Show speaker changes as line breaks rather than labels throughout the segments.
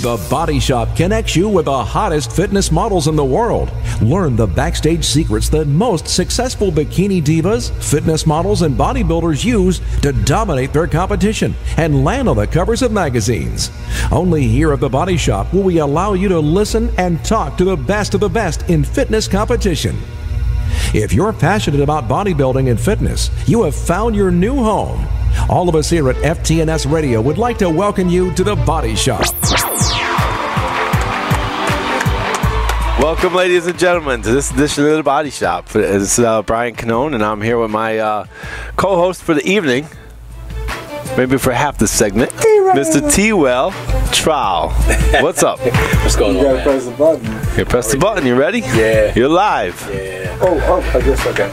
The Body Shop connects you with the hottest fitness models in the world. Learn the backstage secrets that most successful bikini divas, fitness models, and bodybuilders use to dominate their competition and land on the covers of magazines. Only here at the Body Shop will we allow you to listen and talk to the best in fitness competition. If you're passionate about bodybuilding and fitness, you have found your new home. All of us here at FTNS Radio would like to welcome you to the Body Shop.
Welcome, ladies and gentlemen, to this edition of the Body Shop. It's Brian Cannone, and I'm here with my co-host for the evening, maybe for half the segment, Mr. Trowell. What's up?
What's going on? You gotta press the button.
You press the button. You ready?
Yeah.
You're live.
Yeah. Oh, I guess okay.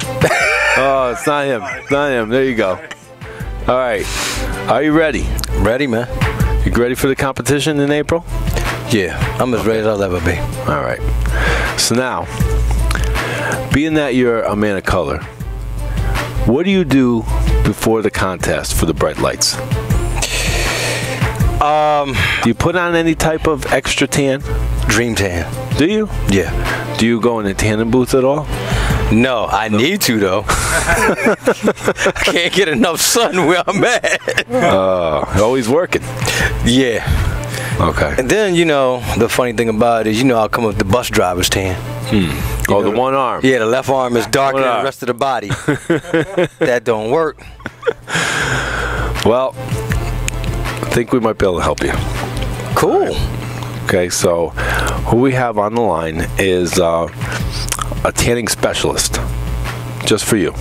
Oh, it's not him. It's not him. There you go. All right. Are you ready?
Ready, man.
You ready for the competition in April?
Yeah, I'm as ready as I'll ever be.
All right. So now, being that you're a man of color, what do you do before the contest for the bright lights? Do you put on any type of extra tan?
Dream tan.
Do you?
Yeah.
Do you go in the tanning booth at all?
No, I need to though. I can't get enough sun where I'm at.
Always working.
Yeah.
Okay.
And then, you know, the funny thing about it is, you know, I'll come up with the bus driver's tan.
Oh, the one arm.
Yeah, the left arm is darker than the rest of the body. That don't work.
Well, I think we might be able to help you.
Cool.
Okay, so who we have on the line is a tanning specialist, just for you.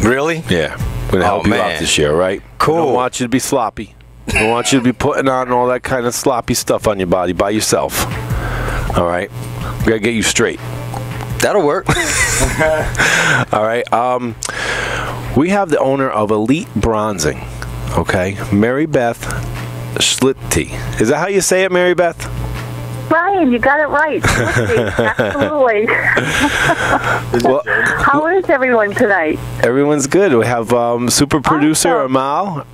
Really?
Yeah. We're going to help you out this year, right?
Cool.
I don't want you to be sloppy. I don't want you to be putting on all that kind of sloppy stuff on your body by yourself. All right? We got to get you straight.
That'll work.
All right. We have the owner of Elite Bronzing, okay? Mary Beth Schlichte. Is that how you say it, Mary Beth?
Brian, you got it right. Absolutely.
Well,
how is everyone tonight?
Everyone's good. We have super producer Amal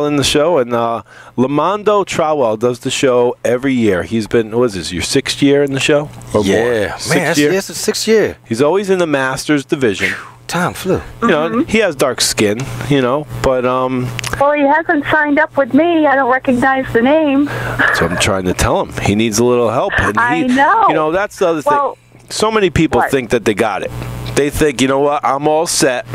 in the show, and Lamando Trowell does the show every year. He's been, what is this, your 6th year in the show? Or
yeah,
more?
man, it's the 6th year.
He's always in the Masters division.
Time flew.
You know, he has dark skin, you know, but
well, he hasn't signed up with me. I don't recognize the name.
So I'm trying to tell him he needs a little help. And
I know.
You know, that's the other thing. So many people think that they got it. They think, you know what, I'm all set.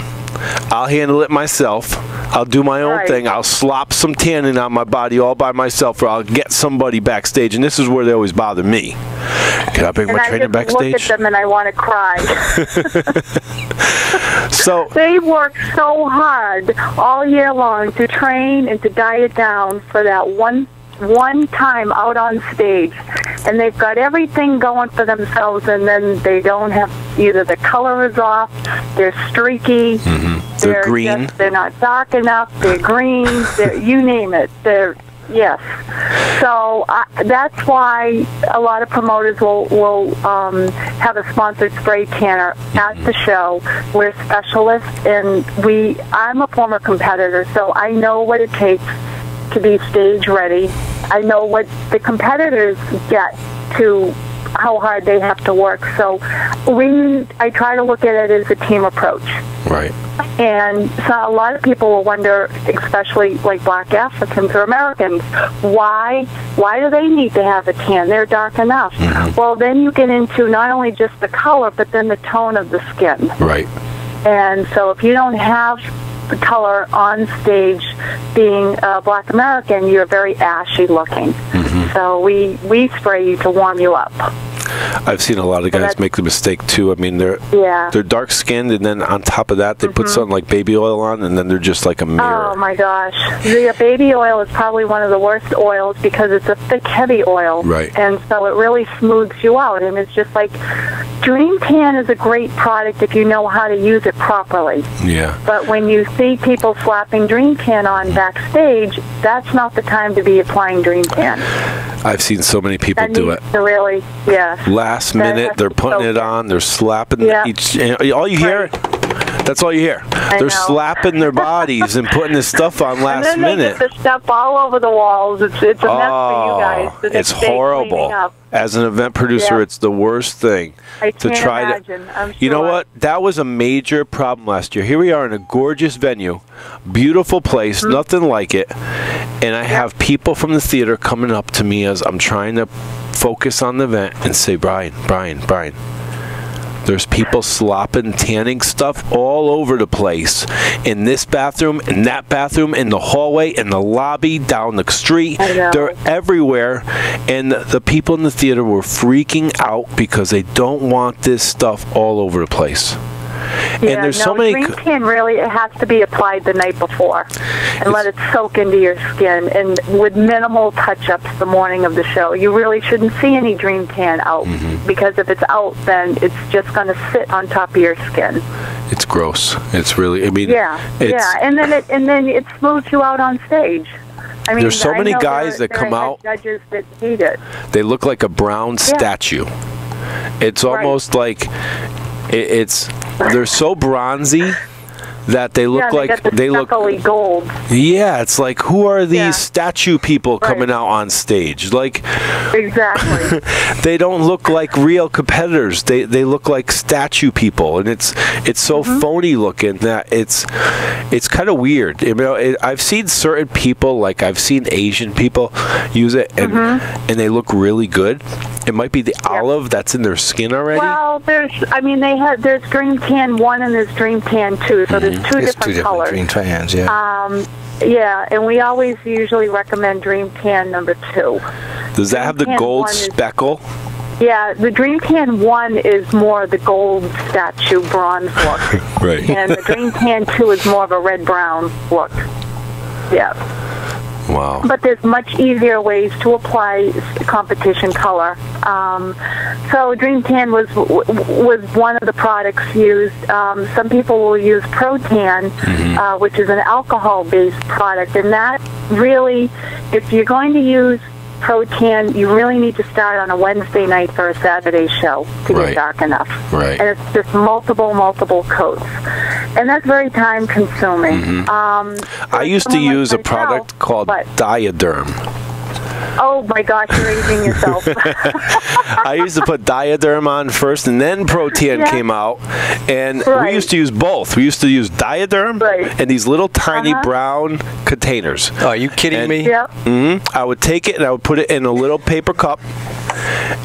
I'll handle it myself. I'll do my own thing. I'll slop some tanning on my body all by myself, or I'll get somebody backstage. And this is where they always bother me. Can I bring my trainer backstage?
I look at them and I want to cry.
So
they work so hard all year long to train and to diet down for that one time out on stage, and they've got everything going for themselves, and then they don't have, either the color is off, they're streaky,
they're green,
they're not dark enough, they're green, you name it, yes. So that's why a lot of promoters will have a sponsored spray tanner at the show. We're specialists, and I'm a former competitor, so I know what it takes to be stage ready. I know what the competitors get to, how hard they have to work. So I try to look at it as a team approach.
Right.
And so a lot of people will wonder, especially like black Africans or Americans, why do they need to have a tan? They're dark enough. Well, then you get into not only just the color, but then the tone of the skin.
Right.
And so if you don't have the color on stage, being a black American, you're very ashy looking. So we spray you to warm you up.
I've seen a lot of guys make the mistake too. I mean, they're dark skinned, and then on top of that, they put something like baby oil on, and then they're just like a mirror.
Oh my gosh, the baby oil is probably one of the worst oils because it's a thick, heavy oil,
right?
And so it really smooths you out, and it's just like Dream Tan is a great product if you know how to use it properly.
Yeah.
But when you see people slapping Dream Tan on backstage, that's not the time to be applying Dream Tan.
I've seen so many people do it.
Really, yeah.
Last minute, they're putting it on, they're slapping each. All you hear, That's all you hear. They're slapping their bodies and putting this stuff on last
and then
minute.
They get the stuff all over the walls. It's a mess for you guys.
It's horrible. As an event producer, it's the worst thing to try
imagine. I'm sure.
You know what? That was a major problem last year. Here we are in a gorgeous venue, beautiful place, nothing like it, and I have people from the theater coming up to me as I'm trying to focus on the event and say, Brian, there's people slopping tanning stuff all over the place, in this bathroom, in that bathroom, in the hallway, in the lobby, down the street. They're everywhere, and the people in the theater were freaking out because they don't want this stuff all over the place.
Yeah,
and there's so many.
Dream Tan really, it has to be applied the night before and let it soak into your skin, and with minimal touch-ups the morning of the show. You really shouldn't see any Dream Tan out, because if it's out, then it's just going to sit on top of your skin.
It's gross. It's really. I mean.
And then it smooths you out on stage. I mean,
there's so many guys that come out.
Judges that hate it.
They look like a brown statue. It's almost like they're so bronzy that they look like they look
gold.
Yeah, it's like, who are these statue people coming out on stage? Like,
exactly.
They don't look like real competitors. They look like statue people, and it's so phony looking that it's kind of weird. You know, I've seen certain people, like I've seen Asian people use it, and they look really good. It might be the olive that's in their skin already.
Well, there's Dream Tan 1 and there's Dream Tan 2, so there's two different colors.
Dream Tans,
yeah, and we always usually recommend Dream Tan number 2.
Does that have the gold speckle?
Yeah, the Dream Tan 1 is more the gold statue bronze look.
Right.
And the Dream Tan 2 is more of a red-brown look. Yeah.
Wow.
But there's much easier ways to apply competition color. So Dream Tan was one of the products used. Some people will use Pro Tan, which is an alcohol-based product. And that really, if you're going to use Pro Tan, you really need to start on a Wednesday night for a Saturday show to get dark enough.
Right.
And it's just multiple coats. And that's very time-consuming.
I used to use a product called Diaderm.
Oh my gosh, you're aging yourself.
I used to put Diaderm on first, and then Pro Tan came out, and we used to use both. We used to use Diaderm and these little tiny brown containers.
Oh, are you kidding me?
Yeah.
I would take it and I would put it in a little paper cup.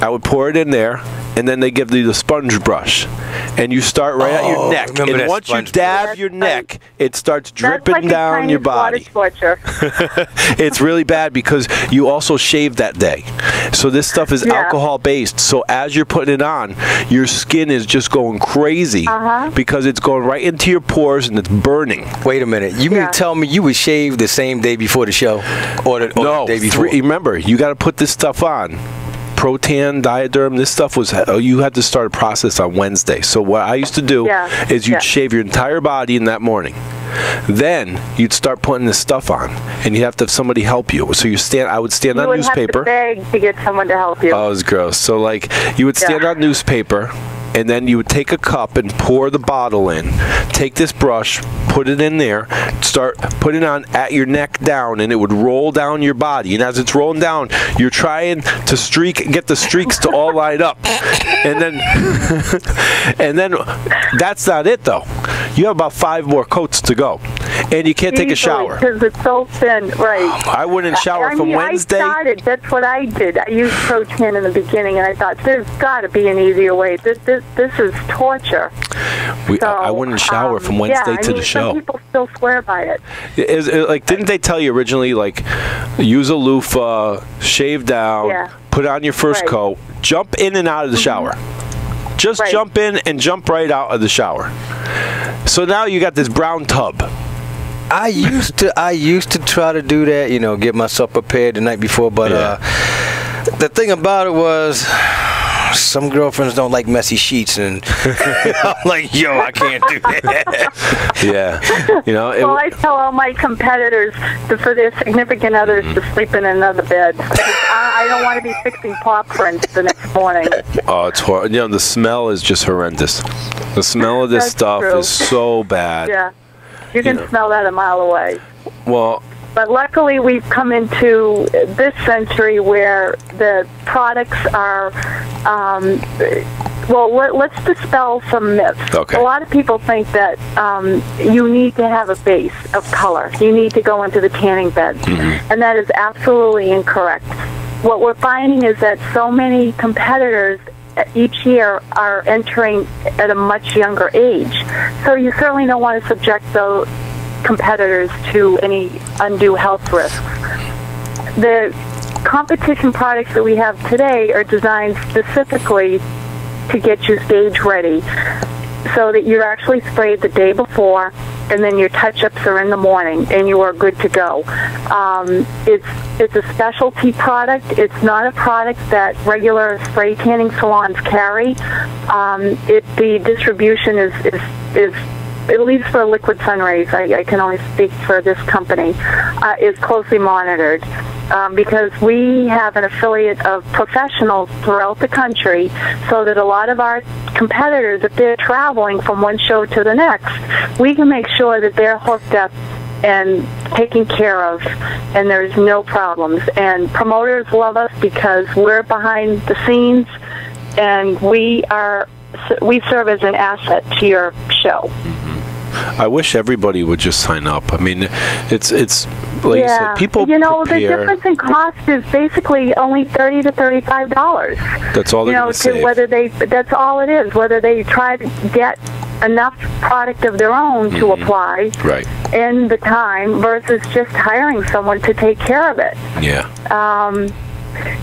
I would pour it in there, and then they give you the sponge brush, and you start right at your neck. And once you dab your neck, it starts dripping down your body. It's really bad because you also shave that day. So this stuff is alcohol-based. So as you're putting it on, your skin is just going crazy because it's going right into your pores and it's burning.
Wait a minute. You mean to tell me you would shave the same day before the show? Or the day before?
Remember, you got to put this stuff on. Pro Tan, Diaderm, this stuff was, you had to start a process on Wednesday. So what I used to do is you'd shave your entire body in that morning. Then you'd start putting this stuff on, and you'd have to have somebody help you. So I would stand on newspaper.
You would have to beg to get someone to help you.
Oh, it was gross. So like you would stand on newspaper, and then you would take a cup and pour the bottle in. Take this brush, put it in there, start putting it on at your neck down, and it would roll down your body. And as it's rolling down, you're trying to get the streaks to all line up. And then, that's not it though. You have about 5 more coats to go, and you can't take a shower
because it's so thin. Right.
I wouldn't shower from Wednesday.
That's what I did. I used Pro Tan in the beginning, and I thought there's got to be an easier way. This is torture.
I wouldn't shower from Wednesday to the show.
Some people still swear by it.
Like, didn't they tell you originally, like, use a loofah, shave down, put on your first coat, jump in and out of the shower. Just jump in and jump right out of the shower. So now you got this brown tub.
I used to try to do that, you know, get myself prepared the night before, but the thing about it was, some girlfriends don't like messy sheets, and I'm like, yo, I can't do that.
You know.
Well, I tell all my competitors for their significant others to sleep in another bed. I don't want to be fixing paw prints the next morning.
Oh, it's horrible. You know, the smell is just horrendous. The smell of this stuff is so bad.
Yeah, you can smell that a mile away.
Well,
but luckily we've come into this century where the products are, well, let's dispel some myths.
Okay.
A lot of people think that you need to have a base of color. You need to go into the tanning beds. And that is absolutely incorrect. What we're finding is that so many competitors each year are entering at a much younger age. So you certainly don't want to subject those competitors to any undue health risks. The competition products that we have today are designed specifically to get you stage ready, so that you're actually sprayed the day before, and then your touch-ups are in the morning, and you are good to go. It's a specialty product. It's not a product that regular spray tanning salons carry. The distribution is at least for Liquid Sun Rays, I can only speak for this company, is closely monitored. Because we have an affiliate of professionals throughout the country, so that a lot of our competitors, if they're traveling from one show to the next, we can make sure that they're hooked up and taken care of, and there's no problems. And promoters love us because we're behind the scenes, and we serve as an asset to your show.
I wish everybody would just sign up. I mean, it's like you said, people
the difference in cost is basically only $30 to $35.
That's all they're going to save.
That's all it is. Whether they try to get enough product of their own to apply in the time versus just hiring someone to take care of it.
Yeah.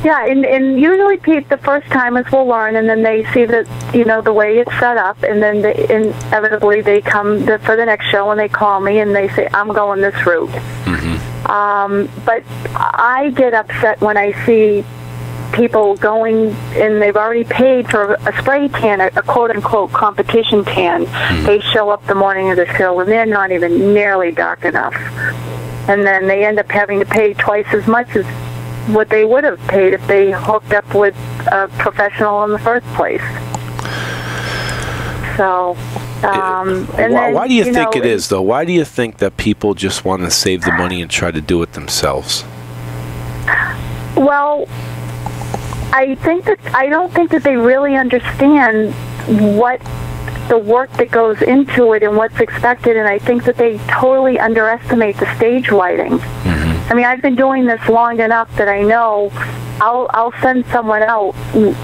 And usually the first timers will learn, and then they see that, the way it's set up, and then inevitably they come for the next show and they call me and they say, I'm going this route. But I get upset when I see people going, and they've already paid for a spray tan, a quote-unquote competition tan. They show up the morning of the show, and they're not even nearly dark enough. And then they end up having to pay twice as much as what they would have paid if they hooked up with a professional in the first place. So,
why do you think it is, though? Why do you think that people just want to save the money and try to do it themselves?
Well, I don't think that they really understand what the work that goes into it and what's expected, and I think that they totally underestimate the stage lighting. I mean, I've been doing this long enough that I know I'll send someone out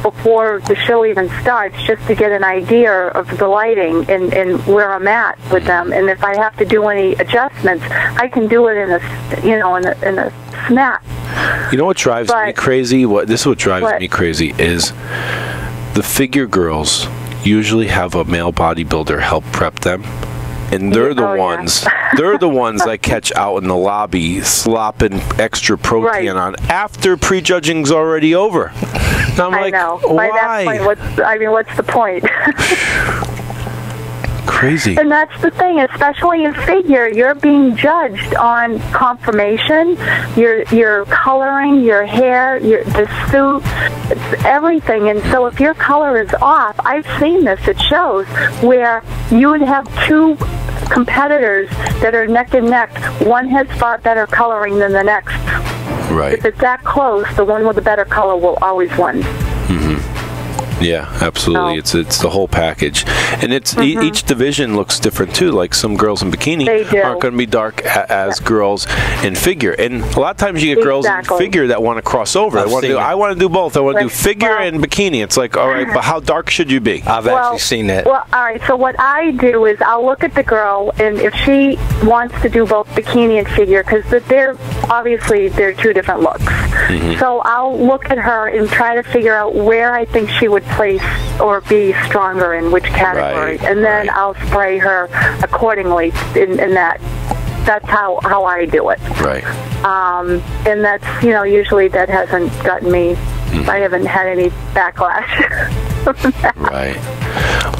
before the show even starts just to get an idea of the lighting and where I'm at with them. And if I have to do any adjustments, I can do it in a snap.
You know what drives me crazy? This is what drives me crazy is the figure girls usually have a male bodybuilder help prep them. And they're the ones. They're the ones that catch out in the lobby slopping extra protein on after prejudging's already over. And I'm like, why?
By that point, what's the point?
Crazy.
And that's the thing, especially in figure, you're being judged on conformation, your coloring, your hair, the suit, it's everything. And so if your color is off, I've seen this at shows where you would have two competitors that are neck and neck. One has far better coloring than the next.
Right.
If it's that close, the one with the better color will always win.
Yeah, absolutely. It's the whole package, and it's each division looks different too. Like some girls in bikini aren't going to be dark as girls in figure, and a lot of times you get girls in figure that want to cross over. I want to do both. I want to do figure and bikini. It's like, all right, but how dark should you be?
I've actually seen that.
Well, all right. So what I do is I'll look at the girl, and if she wants to do both bikini and figure, because they're two different looks. So I'll look at her and try to figure out where I think she would place or be stronger in which category, and then I'll spray her accordingly in that. That's how I do it.
Right.
And that's, usually that hasn't gotten me, I haven't had any backlash.
Right.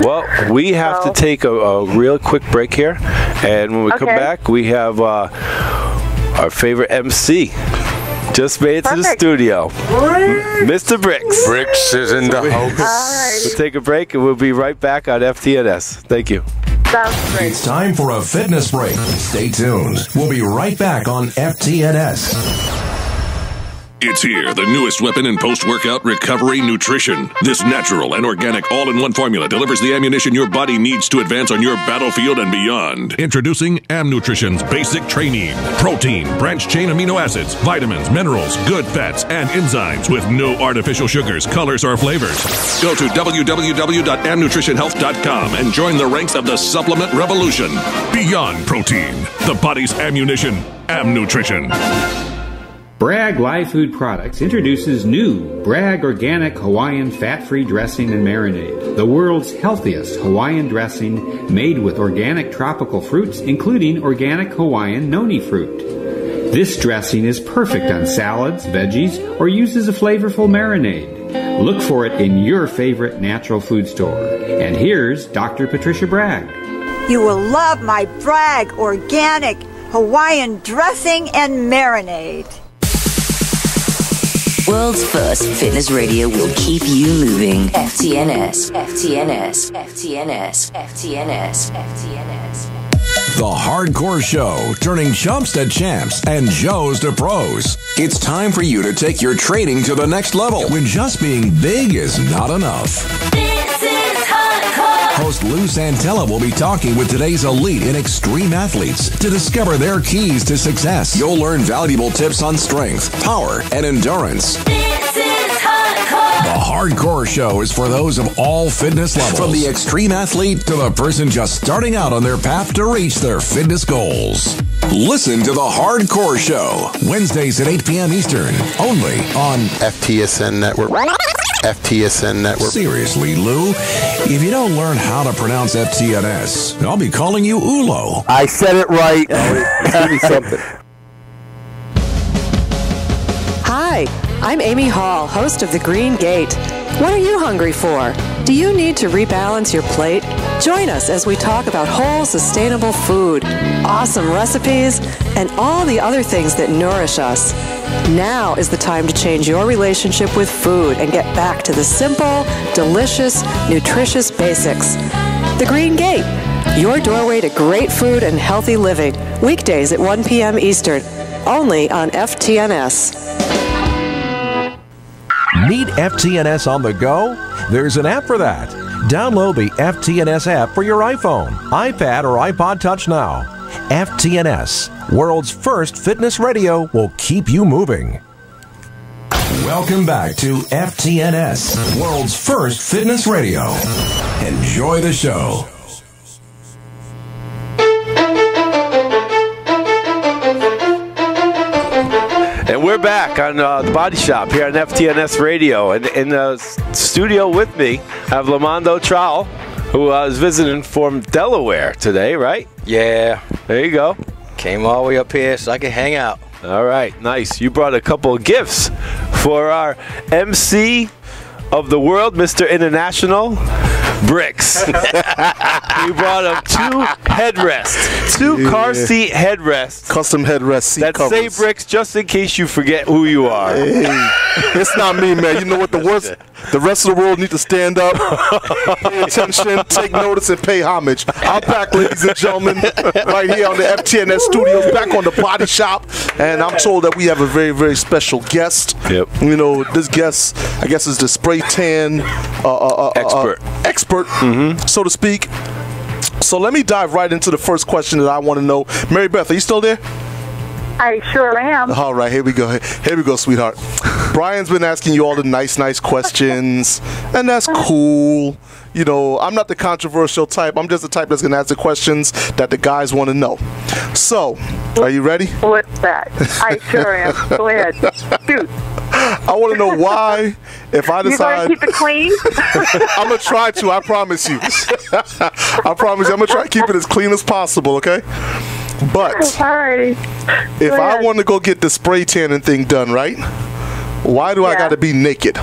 Well, we have to take a real quick break here, and when we come back, we have our favorite MC. Just made it to the studio. Mr. Bricks.
Bricks is in the house.
All right.
We'll take a break and we'll be right back on FTNS. Thank you.
Sounds great.
It's time for a fitness break. Stay tuned. We'll be right back on FTNS.
It's here, the newest weapon in post-workout recovery nutrition. This natural and organic all-in-one formula delivers the ammunition your body needs to advance on your battlefield and beyond. Introducing Nutrition's Basic Training. Protein, branched-chain amino acids, vitamins, minerals, good fats, and enzymes with no artificial sugars, colors, or flavors. Go to www.amnutritionhealth.com and join the ranks of the supplement revolution. Beyond protein, the body's ammunition. Nutrition.
Bragg Live Food Products introduces new Bragg Organic Hawaiian Fat-Free Dressing and Marinade, the world's healthiest Hawaiian dressing made with organic tropical fruits, including organic Hawaiian noni fruit. This dressing is perfect on salads, veggies, or uses a flavorful marinade. Look for it in your favorite natural food store. And here's Dr. Patricia Bragg.
You will love my Bragg Organic Hawaiian Dressing and Marinade.
World's first fitness radio will keep you moving. FTNS, FTNS, FTNS, FTNS, FTNS.
The Hardcore Show, turning chumps to champs and Joes to pros. It's time for you to take your training to the next level when just being big is not enough.
This is Hardcore.
Host Lou Santella will be talking with today's elite and extreme athletes to discover their keys to success. You'll learn valuable tips on strength, power, and endurance.
This is Hardcore.
The Hardcore Show is for those of all fitness levels, from the extreme athlete to the person just starting out on their path to reach their fitness goals. Listen to The Hardcore Show, Wednesdays at 8 p.m. Eastern, only on
FTSN Network. FTSN Network.
Seriously, Lou, if you don't learn how to pronounce FTNS, I'll be calling you Ulo.
I said it right. Tell me something.
Hi, I'm Amy Hall, host of The Green Gate. What are you hungry for? Do you need to rebalance your plate? Join us as we talk about whole, sustainable food, awesome recipes, and all the other things that nourish us. Now is the time to change your relationship with food and get back to the simple, delicious, nutritious basics. The Green Gate, your doorway to great food and healthy living. Weekdays at 1 p.m. Eastern, only on FTNS.
Need FTNS on the go? There's an app for that. Download the FTNS app for your iPhone, iPad, or iPod Touch now. FTNS, world's first fitness radio, will keep you moving. Welcome back to FTNS, world's first fitness radio. Enjoy the show.
And we're back on the Body Shop here on FTNS Radio. And in the studio with me, I have Lamando Trowell, who is visiting from Delaware today, right?
Yeah.
There you go.
Came all the way up here so I could hang out.
All right, nice. You brought a couple of gifts for our MC of the world, Mr. International, Bricks. You brought him two headrests, two car seat headrests.
Custom headrest seat
that
covers.
say Bricks just in case you forget who you are.
Hey, it's not me, man. You know what the worst? The rest of the world need to stand up, pay attention, take notice, and pay homage. I'm back, ladies and gentlemen, right here on the FTNS studios, back on the Body Shop, and I'm told that we have a very, very special guest.
Yep.
You know, this guest, I guess, is the spray tan expert, so to speak. So let me dive right into the first question that I want to know. Mary Beth, are you still there?
I sure am.
All right, here we go. Here we go, sweetheart. Brian's been asking you all the nice questions, and that's cool. You know, I'm not the controversial type. I'm just the type that's going to ask the questions that the guys want to know. So, are you ready?
What's that? I sure am. Go ahead. Shoot.
I want to know why, if I decide...
You going to keep it clean?
I'm going to try to, I promise you. I promise you, I'm going to try to keep it as clean as possible, okay? But
Alrighty.
If I want to go get the spray tanning thing done, right? Why do I got to be naked?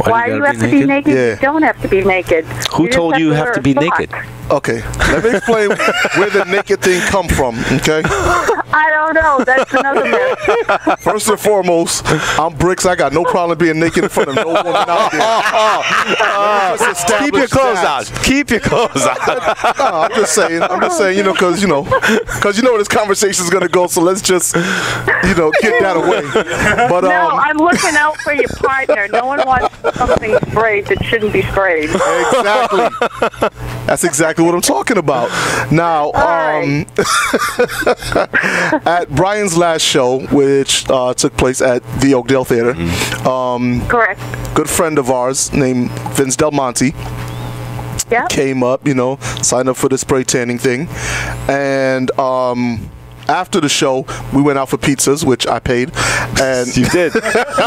Why do you have to be naked?
Yeah.
You don't have to be naked.
Who told you have to be naked?
Okay, let me explain where the naked thing come from, okay?
I don't know. That's another myth.
First and foremost, I'm Bricks. I got no problem being naked in front of no woman out there.
Keep your clothes out. Keep your clothes out.
No, I'm just saying, you know, because you know where this conversation is going to go, so let's just, you know, get that away. But
no, I'm looking out for your partner. No one wants something sprayed that shouldn't be sprayed.
Exactly. That's exactly what I'm talking about. Now, at Brian's last show, which took place at the Oakdale Theater,
correct.
Good friend of ours named Vince Del Monte came up, you know, signed up for the spray tanning thing, and after the show, we went out for pizzas, which I paid. And
you did.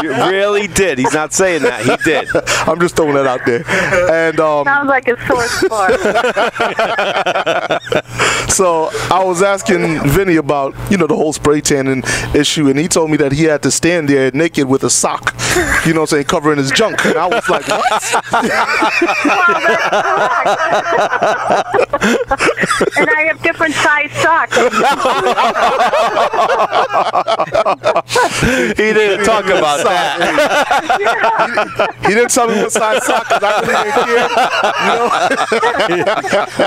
You really did. He's not saying that. He did.
I'm just throwing that out there. And
sounds like a sore spot.
So I was asking Vinny about, you know, the whole spray tanning issue, and he told me that he had to stand there naked with a sock, you know what I'm saying, covering his junk. And I was like, what?
And I have different size socks.
He didn't talk about that.
He didn't tell me what size sock, because I really didn't care. You know?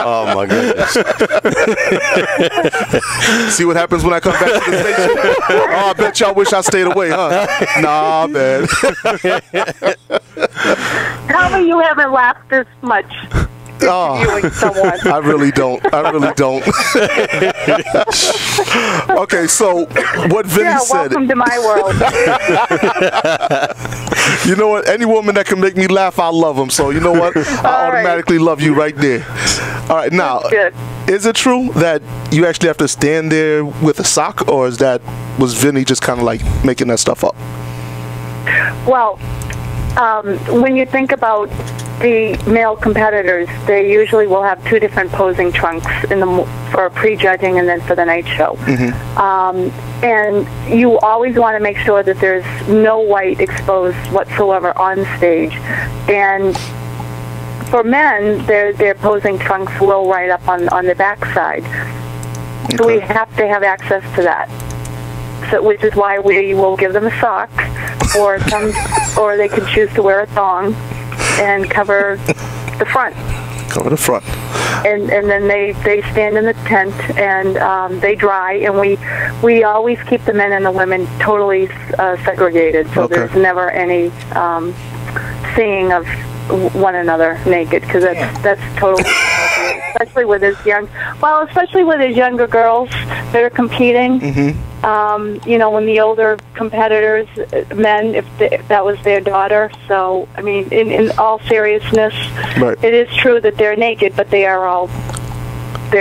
Oh my goodness.
See what happens when I come back to the station? Oh, I bet y'all wish I stayed away, huh? Nah, man.
Tell me you haven't laughed this much. Interviewing someone.
I really don't. Okay, so what Vinny said.
Welcome to my world.
You know what? Any woman that can make me laugh, I love them. So you know what? I automatically love you right there. All right, now, is it true that you actually have to stand there with a sock, or was Vinny just kind of like making that stuff up?
Well, when you think about the male competitors, they usually will have two different posing trunks for pre-judging and then for the night show. And you always want to make sure that there's no white exposed whatsoever on stage. And for men, their posing trunks will right up on the backside. So we have to have access to that. So, which is why we will give them a sock, or they can choose to wear a thong and cover the front.
Cover the front.
And then they stand in the tent and they dry, and we always keep the men and the women totally segregated, so there's never any seeing of one another naked, because that's totally especially with his younger girls that are competing. You know, when the older competitors, men, if that was their daughter. So, I mean, in all seriousness, it is true that they're naked, but they're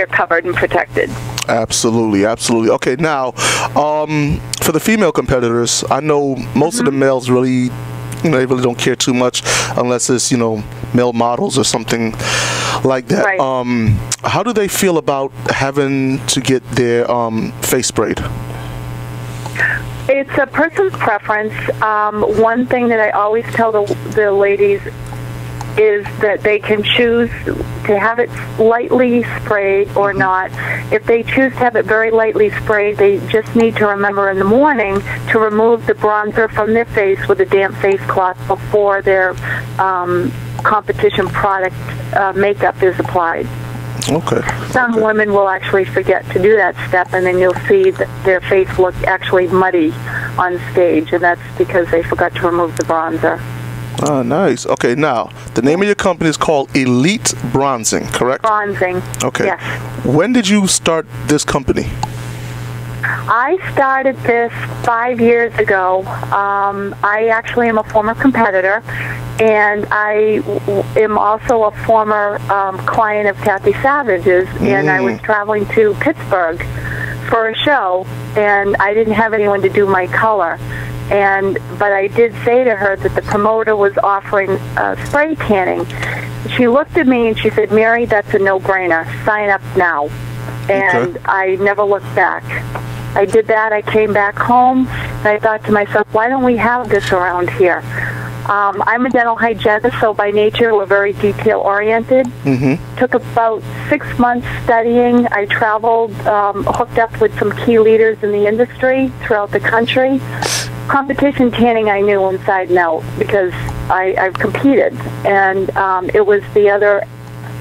covered and protected.
Absolutely. Okay, now, for the female competitors, I know most of the males really, you know, they really don't care too much unless it's, you know, male models or something like that.
Right.
How do they feel about having to get their face sprayed?
It's a person's preference. One thing that I always tell the ladies is that they can choose to have it lightly sprayed or not. If they choose to have it very lightly sprayed, they just need to remember in the morning to remove the bronzer from their face with a damp face cloth before their competition product makeup is applied.
Okay.
Some women will actually forget to do that step, and then you'll see that their face look actually muddy on stage, and that's because they forgot to remove the bronzer.
Oh, nice. Okay, now, the name of your company is called Elite Bronzing, correct?
Bronzing.
Okay.
Yes.
When did you start this company?
I started this 5 years ago. I actually am a former competitor, and I am also a former client of Kathy Savage's, and I was traveling to Pittsburgh for a show, and I didn't have anyone to do my color. But I did say to her that the promoter was offering spray tanning. She looked at me and she said, "Mary, that's a no-brainer. Sign up now." And I never looked back. I did that. I came back home, and I thought to myself, why don't we have this around here? I'm a dental hygienist, so by nature we're very detail-oriented. Took about 6 months studying. I traveled, hooked up with some key leaders in the industry throughout the country. Competition tanning I knew inside and out because I've competed, and it was the other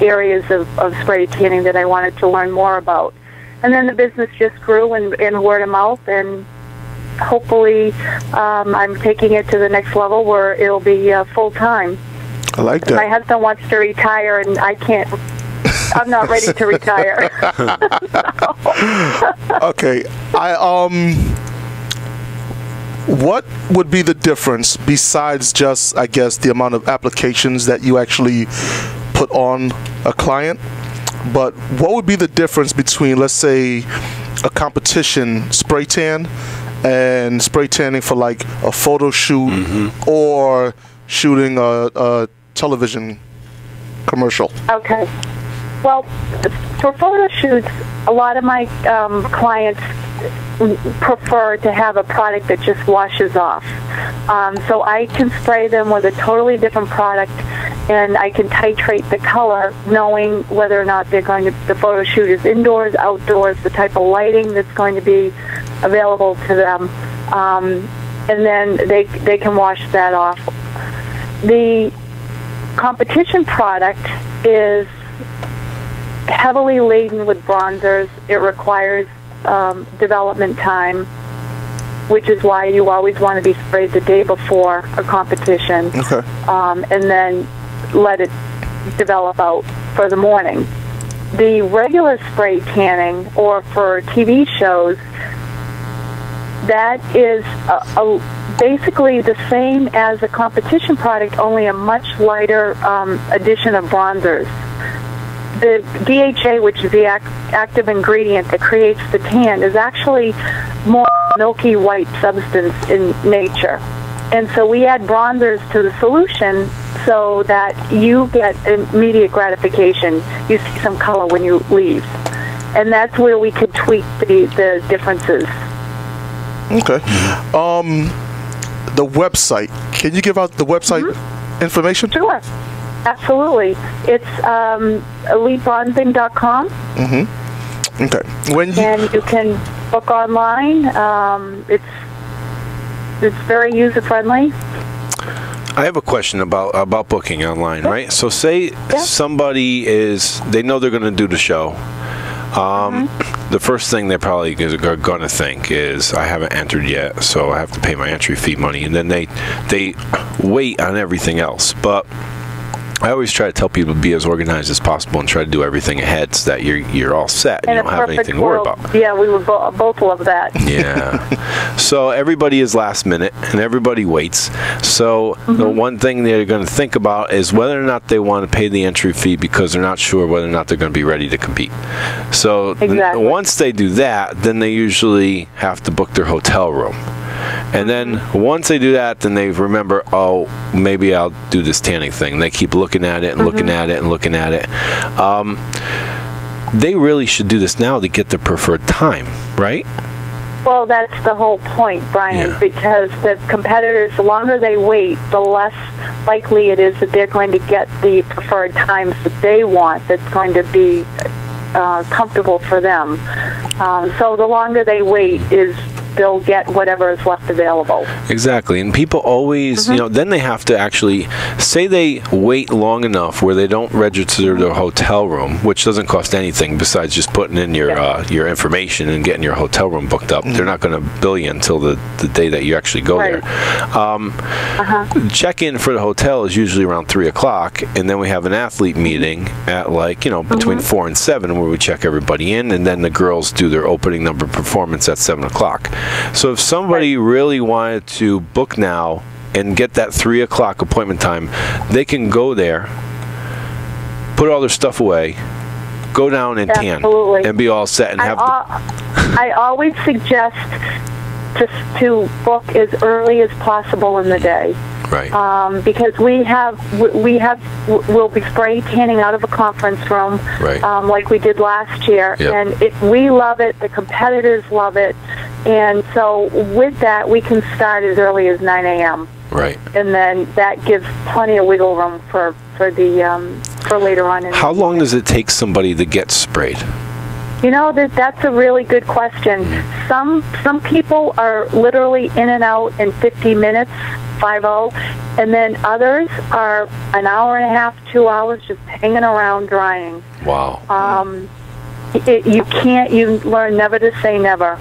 areas of spray tanning that I wanted to learn more about. And then the business just grew in word of mouth, and hopefully I'm taking it to the next level where it'll be full-time.
I like that.
My husband wants to retire, and I can't. I'm not ready to retire.
Okay. What would be the difference besides just, I guess, the amount of applications that you actually put on a client? But what would be the difference between, let's say, a competition spray tan and spray tanning for like a photo shoot or shooting a television commercial?
Okay. Well, for photo shoots, a lot of my clients prefer to have a product that just washes off. So I can spray them with a totally different product, and I can titrate the color knowing whether or not they're going to, the photo shoot is indoors, outdoors, the type of lighting that's going to be available to them, and then they can wash that off. The competition product is heavily laden with bronzers. It requires development time, which is why you always want to be sprayed the day before a competition, and then let it develop out for the morning. The regular spray tanning, or for TV shows, that is basically the same as a competition product, only a much lighter addition of bronzers. The DHA, which is the active ingredient that creates the tan, is actually more milky white substance in nature. And so we add bronzers to the solution so that you get immediate gratification. You see some color when you leave. And that's where we could tweak the differences.
Okay. The website. Can you give out the website information?
Sure. Absolutely. It's elitebronzing.com.
Okay.
And you can book online. It's very user-friendly.
I have a question about booking online, right? So say somebody they know they're going to do the show. The first thing they probably are going to think is, I haven't entered yet, so I have to pay my entry fee money. And then they wait on everything else. But I always try to tell people to be as organized as possible and try to do everything ahead so that you're all set and you don't have anything to worry about.
Yeah, we would both love that.
Yeah. So everybody is last minute and everybody waits. So the one thing they're going to think about is whether or not they want to pay the entry fee because they're not sure whether or not they're going to be ready to compete. So once they do that, then they usually have to book their hotel room. And then once they do that, then they remember, oh, maybe I'll do this tanning thing. They keep looking at it and looking at it and looking at it. They really should do this now to get their preferred time, right?
Well, that's the whole point, Brian, because the competitors, the longer they wait, the less likely it is that they're going to get the preferred times that they want that's going to be comfortable for them. So the longer they wait they'll get whatever is left available.
Exactly. And people always, then they have to actually, say they wait long enough where they don't register their hotel room, which doesn't cost anything besides just putting in your information and getting your hotel room booked up. They're not going to bill you until the day that you actually go there. Check-in for the hotel is usually around 3 o'clock, and then we have an athlete meeting at between 4 and 7 where we check everybody in, and then the girls do their opening number performance at 7 o'clock. So if somebody really wanted to book now and get that 3 o'clock appointment time, they can go there, put all their stuff away, go down and tan, and be all set. And
I always suggest to book as early as possible in the day.
Right.
Because we'll be spray tanning out of a conference room, like we did last year, and we love it. The competitors love it, and so with that, we can start as early as 9 a.m.
Right.
And then that gives plenty of wiggle room for later on.
How long does it take somebody to get sprayed?
You know, that's a really good question. Some people are literally in and out in 50 minutes, 5-0, and then others are an hour and a half, 2 hours just hanging around drying.
Wow.
You learn never to say never.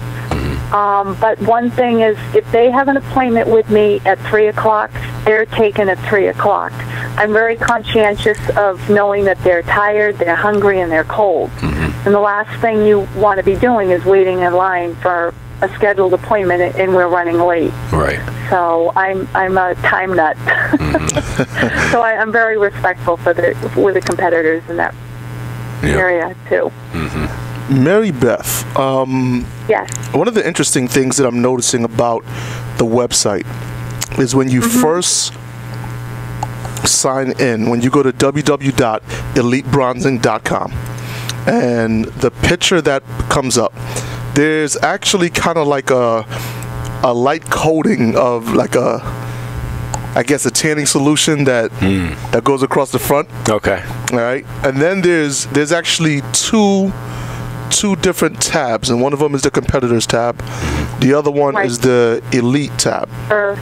But one thing is, if they have an appointment with me at 3 o'clock, they're taken at 3 o'clock. I'm very conscientious of knowing that they're tired, they're hungry, and they're cold. And the last thing you want to be doing is waiting in line for a scheduled appointment, and we're running late.
Right.
So I'm a time nut. So I'm very respectful with the competitors in that area too.
Mary Beth,
yes.
One of the interesting things that I'm noticing about the website is when you first sign in, when you go to www.elitebronzing.com, and the picture that comes up, there's actually kind of like a light coating of like a tanning solution that goes across the front.
Okay.
All right. And then there's actually two different tabs, and one of them is the competitors tab. The other one is the elite tab. For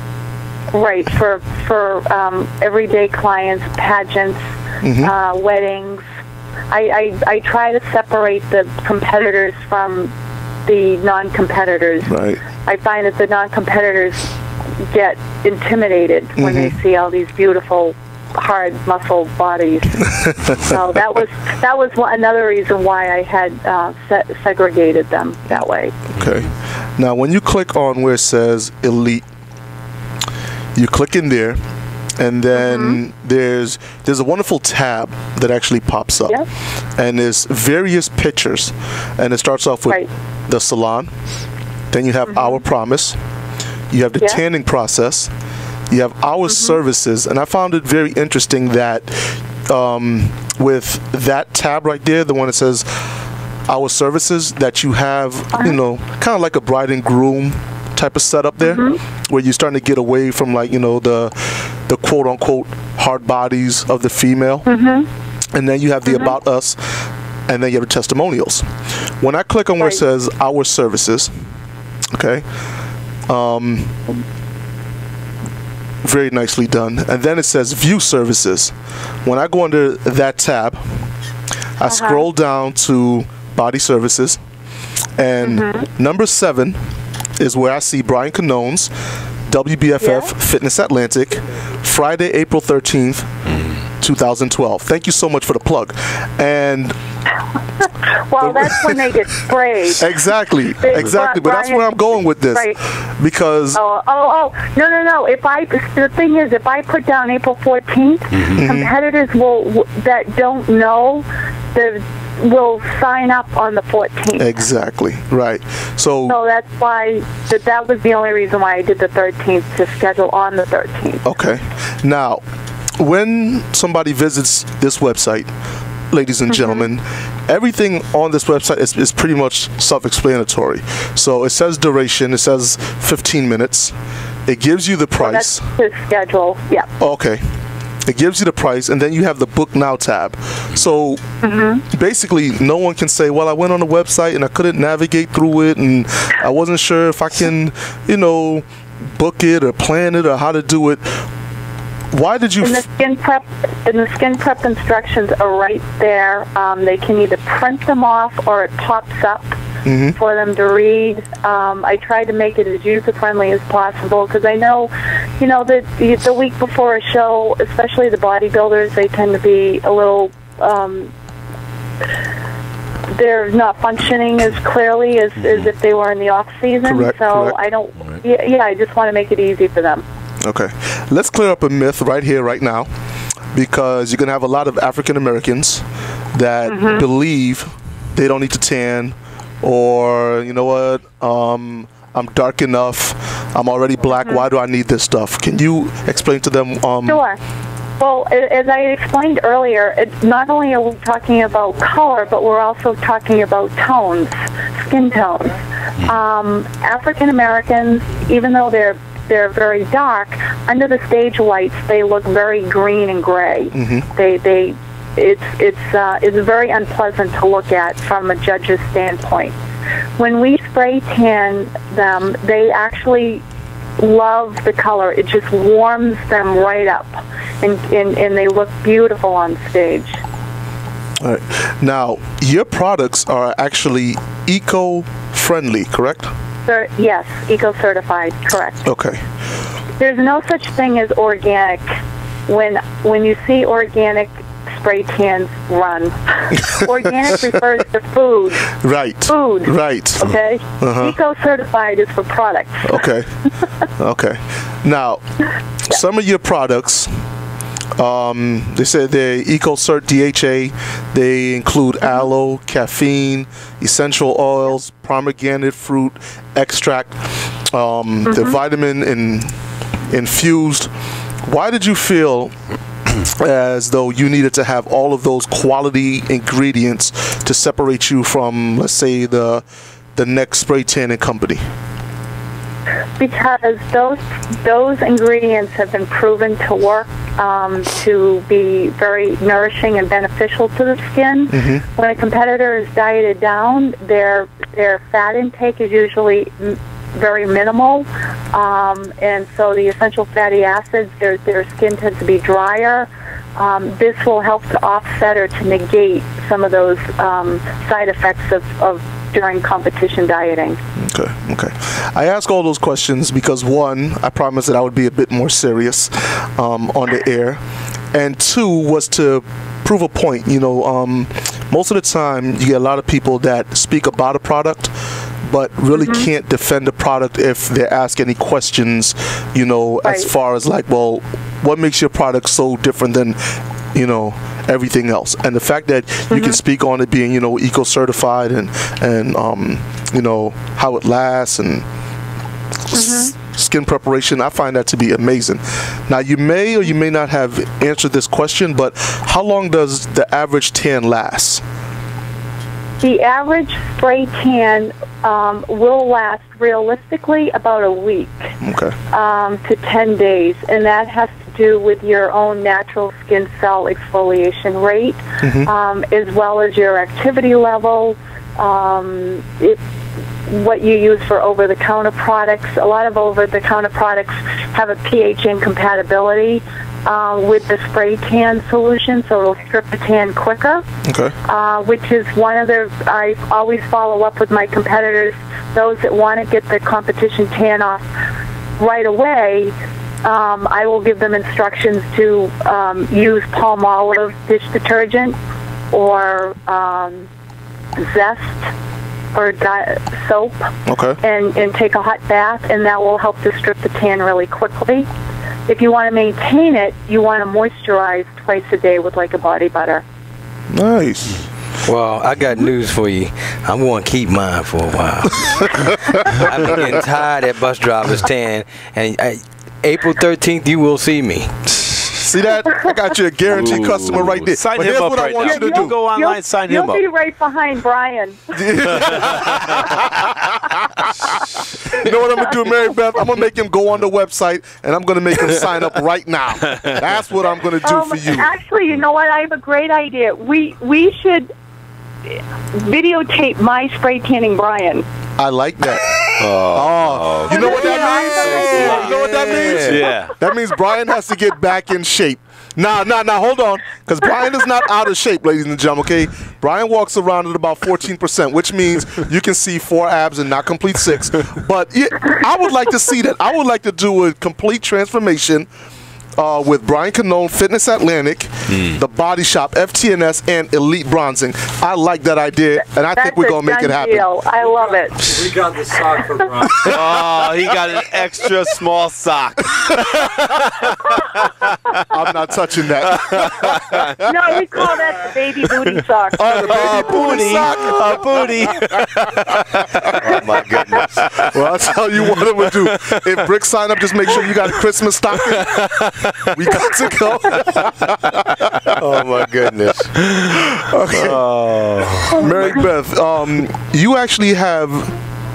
everyday clients, pageants, weddings. I try to separate the competitors from the non-competitors.
Right.
I find that the non-competitors get intimidated when they see all these beautiful, hard muscle bodies. So that was another reason why I had segregated them that way.
Okay. Now, when you click on where it says elite, you click in there, and then there's a wonderful tab that actually pops up, and there's various pictures, and it starts off with the salon. Then you have Our Promise. You have the tanning process. You have Our Services, and I found it very interesting that with that tab right there, the one that says Our Services, that you have, kind of like a bride and groom type of setup there, where you're starting to get away from the quote unquote hard bodies of the female, and then you have the About Us, and then you have the testimonials. When I click on where it says Our Services, okay. Very nicely done. And then it says View Services. When I go under that tab, I scroll down to Body Services, and number 7 is where I see Brian Cannone's WBFF Fitness Atlantic, Friday, April 13th, 2012. Thank you so much for the plug. And
well, that's when they get sprayed.
Exactly. But that's where I'm going with this, because
no. The thing is, if I put down April 14th, competitors that don't know will sign up on the 14th.
Exactly. Right. So
that's why that was the only reason why I did the 13th, to schedule on the 13th.
Okay. Now, when somebody visits this website, ladies and gentlemen, everything on this website is pretty much self-explanatory. So it says duration, it says 15 minutes. It gives you the price.
That's the schedule,
Okay. It gives you the price, and then you have the Book Now tab. So basically, no one can say, well, I went on the website and I couldn't navigate through it, and I wasn't sure if I can, book it or plan it or how to do it. Why did you?
And the skin prep instructions are right there. They can either print them off or it pops up for them to read. I try to make it as user friendly as possible, because I know, that the week before a show, especially the bodybuilders, they tend to be a little. They're not functioning as clearly as if they were in the off season. Correct. I don't. I just want to make it easy for them.
Okay, let's clear up a myth right here, right now, because you're going to have a lot of African Americans that believe they don't need to tan, or, I'm dark enough, I'm already black, why do I need this stuff? Can you explain to them?
Sure. Well, as I explained earlier, not only are we talking about color, but we're also talking about tones, skin tones. African Americans, even though they're they're very dark, under the stage lights they look very green and gray. It's very unpleasant to look at from a judge's standpoint. When we spray tan them, they actually love the color. It just warms them right up, and they look beautiful on stage.
All right. Now, your products are actually eco-friendly, correct?
Yes, eco-certified, correct.
Okay.
There's no such thing as organic. When you see organic spray tans, run. Organic refers to food.
Right.
Food.
Right.
Okay? Eco-certified is for products.
Okay. Okay. Now, some of your products, they said they're EcoCert DHA. They include aloe, caffeine, essential oils, pomegranate fruit extract, the vitamin infused. Why did you feel as though you needed to have all of those quality ingredients to separate you from, let's say, the next spray tanning company?
Because those ingredients have been proven to work, to be very nourishing and beneficial to the skin. When a competitor is dieted down, their fat intake is usually very minimal, and so the essential fatty acids, their skin tends to be drier. This will help to offset or to negate some of those side effects of during competition dieting.
Okay. I ask all those questions because, one, I promised that I would be a bit more serious on the air, and two was to prove a point. You know, most of the time you get a lot of people that speak about a product but really can't defend the product if they're asked any questions, you know, as far as like, well, what makes your product so different than, you know, everything else? And the fact that you can speak on it being, you know, eco-certified and you know, how it lasts and skin preparation, I find that to be amazing. Now, you may or you may not have answered this question, but how long does the average tan last?
The average spray tan will last realistically about a week to 10 days, and that has to do with your own natural skin cell exfoliation rate, as well as your activity level, what you use for over-the-counter products. A lot of over-the-counter products have a pH incompatibility with the spray tan solution, so it'll strip the tan quicker. Which is one of the, I always follow up with my competitors, those that want to get the competition tan off right away. I will give them instructions to use Palmolive dish detergent or Zest or soap and take a hot bath, and that will help to strip the tan really quickly. If you want to maintain it, you want to moisturize twice a day with like a body butter.
Nice.
Well, I got news for you. I'm going to keep mine for a while. I've been getting tired of bus drivers tan, and April 13th, you will see me.
See that? I got you a guaranteed customer right there.
Sign
but
him
here's
up
what
right
I want
now.
you to do.
Go online, sign him up.
You'll be right behind Brian.
You know what I'm going to do, Mary Beth? I'm going to make him go on the website, and I'm going to make him sign up right now. That's what I'm going to do for you.
Actually, you know what? I have a great idea. We should videotape my spray tanning Brian.
I like that. You know what that means? You know what that means?
Yeah.
That means Brian has to get back in shape. Now, hold on. Because Brian is not out of shape, ladies and gentlemen, okay? Brian walks around at about 14%, which means you can see 4 abs and not complete 6. But I would like to see that. I would like to do a complete transformation with Brian Cannone, Fitness Atlantic, The Body Shop, FTNS, and Elite Bronzing. I like that idea, and I think we're going to make it happen.
Deal. I love it.
We got the sock for Brian.
Oh, he got an extra small sock.
I'm not touching that.
No, we call that the baby booty sock.
Oh, the baby booty sock.
A booty.
Oh, my goodness.
Well, I'll tell you what I'm going to do. If Brick sign up, just make sure you got a Christmas stocking. We got to go.
Oh, my goodness.
Okay. Mary Beth, you actually have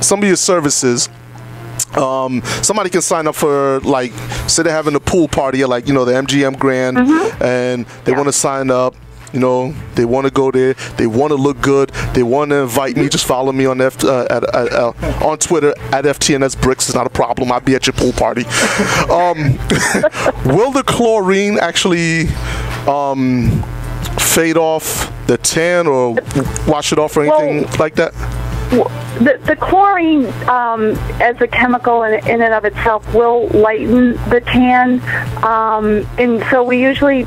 some of your services Somebody can sign up for, like, say they're having a pool party at, like, you know, the MGM Grand, and they want to sign up. You know, they want to go there. They want to look good. They want to invite me. Just follow me on on Twitter at FTNS Bricks. It's not a problem. I'll be at your pool party. Will the chlorine actually fade off the tan or wash it off or anything like that?
The chlorine, as a chemical in and of itself, will lighten the tan, and so we usually,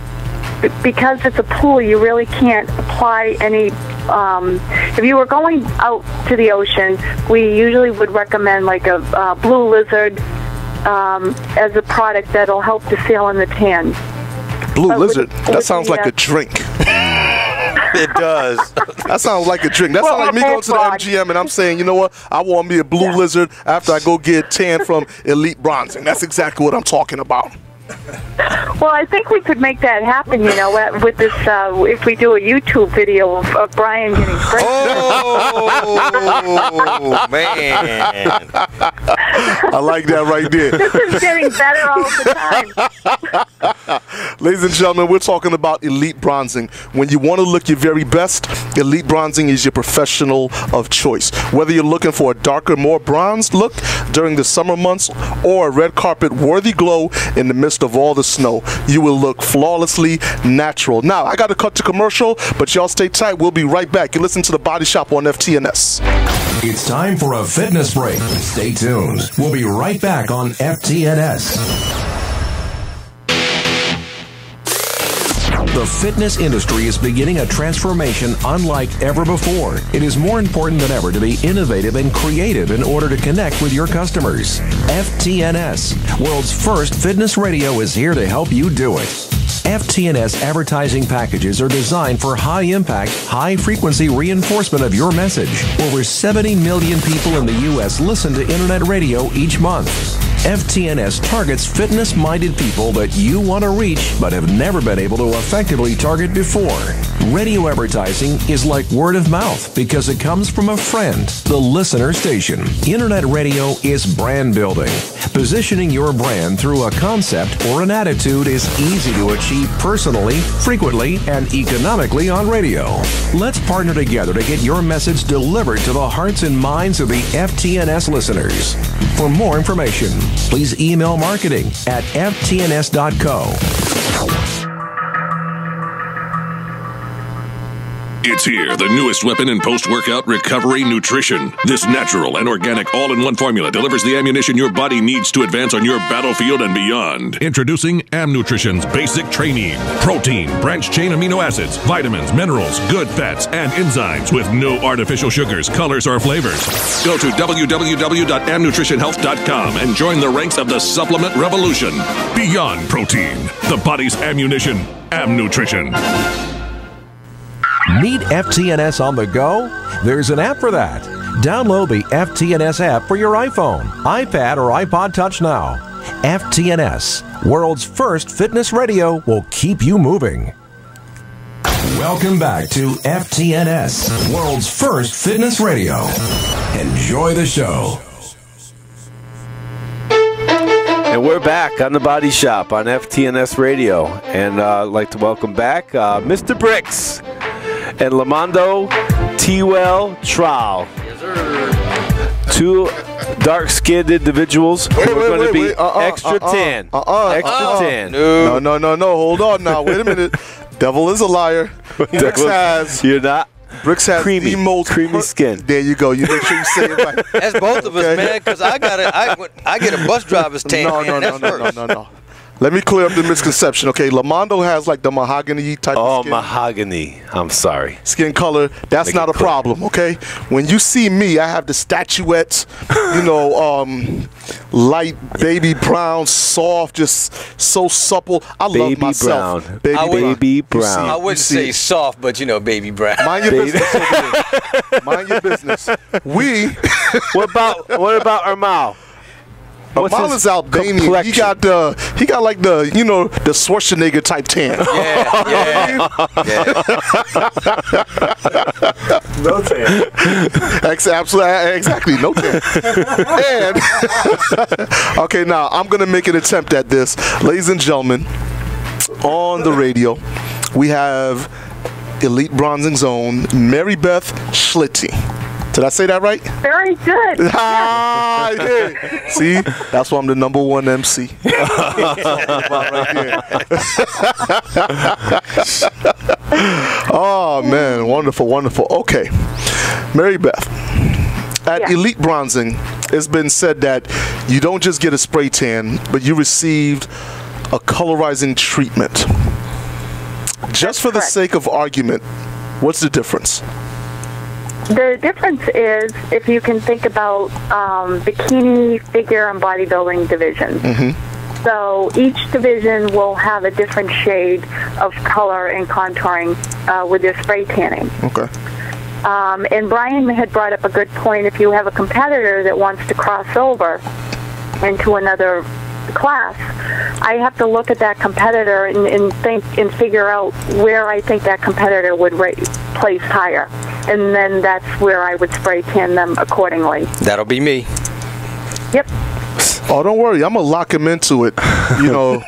because it's a pool, you really can't apply any. If you were going out to the ocean, we usually would recommend like a Blue Lizard as a product that'll help to seal in the tan.
Blue Lizard? That sounds like a drink.
It does.
That sounds like a drink. That sounds like me going to the MGM and I'm saying, you know what? I want me a Blue Lizard after I go get tan from Elite Bronzing. That's exactly what I'm talking about.
Well, I think we could make that happen, you know, with this, if we do a YouTube video of Brian getting sprayed.
Oh, man.
I like that right there.
This is getting better all the time.
Ladies and gentlemen, we're talking about Elite Bronzing. When you want to look your very best, Elite Bronzing is your professional of choice. Whether you're looking for a darker, more bronzed look during the summer months or a red carpet worthy glow in the midst of all the snow, you will look flawlessly natural. Now, I got to cut to commercial, but y'all stay tight. We'll be right back. You listen to The Body Shop on FTNS.
It's time for a fitness break. Stay tuned. We'll be right back on FTNS. The fitness industry is beginning a transformation unlike ever before. It is more important than ever to be innovative and creative in order to connect with your customers. FTNS, world's first fitness radio, is here to help you do it. FTNS advertising packages are designed for high-impact, high-frequency reinforcement of your message. Over 70 million people in the U.S. listen to internet radio each month. FTNS targets fitness-minded people that you want to reach but have never been able to effectively target before. Radio advertising is like word of mouth because it comes from a friend, the listener station. Internet radio is brand building. Positioning your brand through a concept or an attitude is easy to achieve personally, frequently, and economically on radio. Let's partner together to get your message delivered to the hearts and minds of the FTNS listeners. For more information, please email marketing at ftns.co.
It's here, the newest weapon in post-workout recovery nutrition. This natural and organic all-in-one formula delivers the ammunition your body needs to advance on your battlefield and beyond. Introducing Nutrition's Basic Training. Protein, branched-chain amino acids, vitamins, minerals, good fats, and enzymes with no artificial sugars, colors, or flavors. Go to www.amnutritionhealth.com and join the ranks of the supplement revolution. Beyond protein, the body's ammunition. Nutrition.
Need FTNS on the go? There's an app for that. Download the FTNS app for your iPhone, iPad, or iPod Touch now. FTNS, world's first fitness radio, will keep you moving. Welcome back to FTNS, world's first fitness radio. Enjoy the show.
And we're back on The Body Shop on FTNS Radio. And I'd like to welcome back Mr. Bricks and Lamando Trowell.
Yes, sir.
Two dark-skinned individuals who are going to be extra tan. Extra tan.
No. Hold on now. Wait a minute. Devil is a liar. Bricks has.
You're not.
Bricks has
creamy,
the most
creamy skin.
There you go. You make sure you say it right.
That's both of us, man. Because I get a bus driver's tan.
No. Let me clear up the misconception, okay? Lamando has like the mahogany type of skin.
Oh, mahogany. I'm sorry.
Skin color. That's not a problem, okay? When you see me, I have the statuette, light baby brown, soft, just so supple. I love myself.
Baby brown.
I wouldn't say soft, but baby brown.
Mind your business over there. Mind your business.
What about our mouth?
Amal is Albanian.
complexion?
He got like the the Schwarzenegger type tan.
No tan.
Exactly, no tan. And okay, now I'm gonna make an attempt at this, ladies and gentlemen. On the radio, we have Elite Bronzing Zone, Mary Beth Schlichte. Did I say that right?
Very good.
Ah, yeah. See, that's why I'm the #1 MC. Oh man, wonderful, wonderful. Okay, Mary Beth. At Elite Bronzing, it's been said that you don't just get a spray tan, but you received a colorizing treatment. Just for the sake of argument, what's the difference?
The difference is if you can think about bikini, figure, and bodybuilding divisions.
Mm-hmm.
So each division will have a different shade of color and contouring with their spray tanning.
Okay.
And Brian had brought up a good point. If you have a competitor that wants to cross over into another class, I have to look at that competitor and think and figure out where I think that competitor would place higher, and then that's where I would spray tan them accordingly.
That'll be me.
Yep.
Oh, don't worry, I'm gonna lock him into it. You know,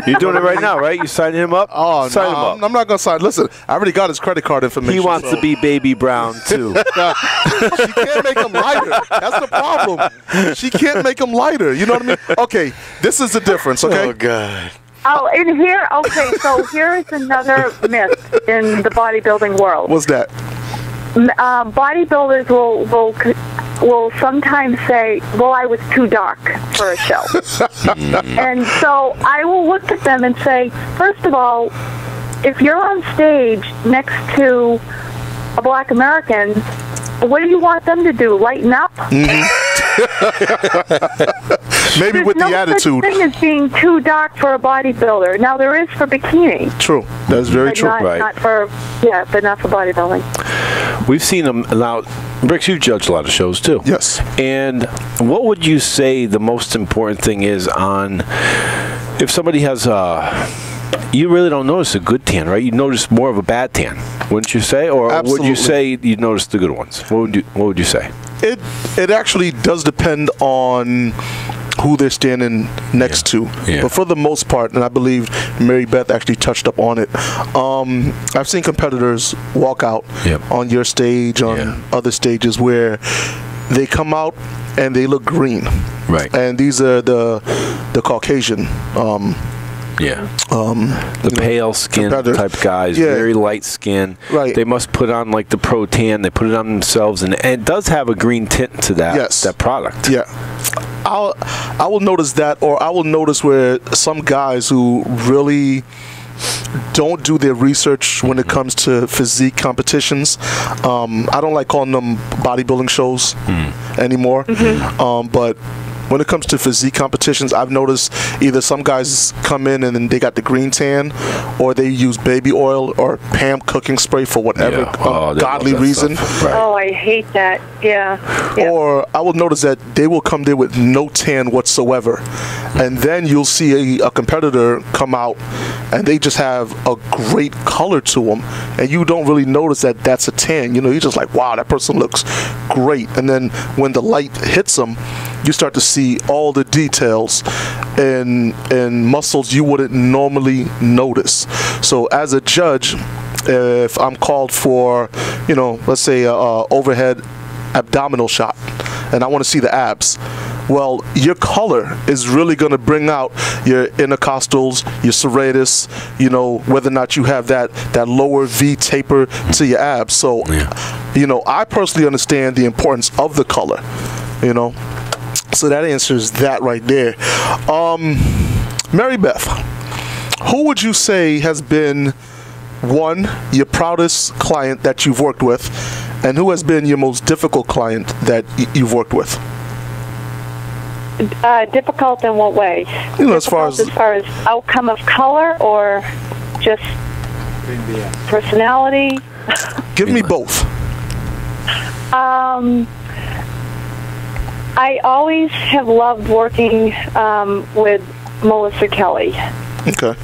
you're doing it right now, right? You signing him up?
Oh,
sign him
no,
up.
I'm not gonna sign. Listen, I already got his credit card information.
He wants to be baby brown too.
She can't make him lighter. That's the problem. She can't make him lighter. You know what I mean? Okay, this is the difference. Okay.
Oh God.
Oh, and here, okay, so here is another myth in the bodybuilding world.
What's that?
Bodybuilders will sometimes say, well, I was too dark for a show. And so I will look at them and say, first of all, if you're on stage next to a black American, what do you want them to do, lighten up?
Maybe with the attitude.
There's no such thing as being too dark for a bodybuilder. Now, there is for bikini.
True. That's very true.
Not for bodybuilding.
We've seen them now. Bricks, you've judged a lot of shows too.
Yes.
And what would you say the most important thing is on if somebody has you really don't notice a good tan, right? You notice more of a bad tan, wouldn't you say? Or
Absolutely.
would you say you notice the good ones? What would you say?
It actually does depend on who they're standing next to.
Yeah.
But for the most part, and I believe Mary Beth actually touched up on it, I've seen competitors walk out on your stage, on other stages where they come out and they look green.
Right.
And these are the Caucasian
the pale skin type guys, very light skin.
Right.
They must put on like the Pro Tan. They put it on themselves, and it does have a green tint to that that product.
Yeah. I will notice that, or I will notice where some guys who really don't do their research when it comes to physique competitions. I don't like calling them bodybuilding shows anymore, but when it comes to physique competitions, I've noticed either some guys come in and then they got the green tan, or they use baby oil or Pam cooking spray for whatever godly reason.
Right. Oh, I hate that. Yeah.
Or I will notice that they will come there with no tan whatsoever, and then you'll see a competitor come out and they just have a great color to them, and you don't really notice that that's a tan. You know, you're just like, wow, that person looks great. And then when the light hits them, you start to see all the details and muscles you wouldn't normally notice. So as a judge, if I'm called for, let's say a overhead abdominal shot, and I want to see the abs, well, your color is really going to bring out your intercostals, your serratus, whether or not you have that lower V taper to your abs. So, I personally understand the importance of the color, So that answers that right there. Mary Beth, who would you say has been, your proudest client that you've worked with, and who has been your most difficult client that you've worked with?
Difficult in what way?
As far as
outcome of color or just personality? I always have loved working with Melissa Kelly.
Okay.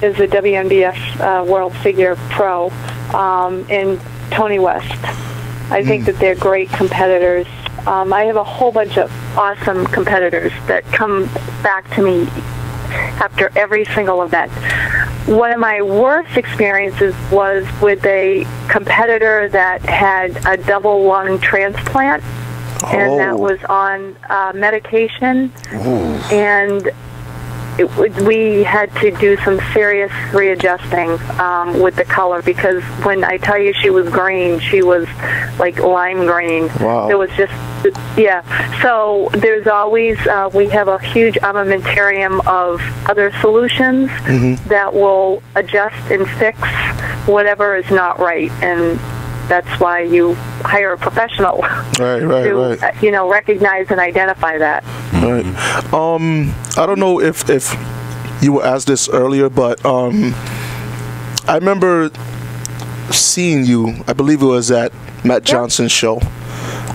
Is a WNBF World Figure Pro, and Tony West. I think that they're great competitors. I have a whole bunch of awesome competitors that come back to me after every single event. One of my worst experiences was with a competitor that had a double lung transplant, and that was on medication, and we had to do some serious readjusting with the color, because when I tell you she was green, she was like lime green.
Wow.
It was just, yeah. So there's always, we have a huge armamentarium of other solutions that will adjust and fix whatever is not right. And that's why you hire a professional to, you know, recognize and identify that.
Right. I don't know if you were asked this earlier, but I remember seeing you. I believe it was at Matt Johnson's show.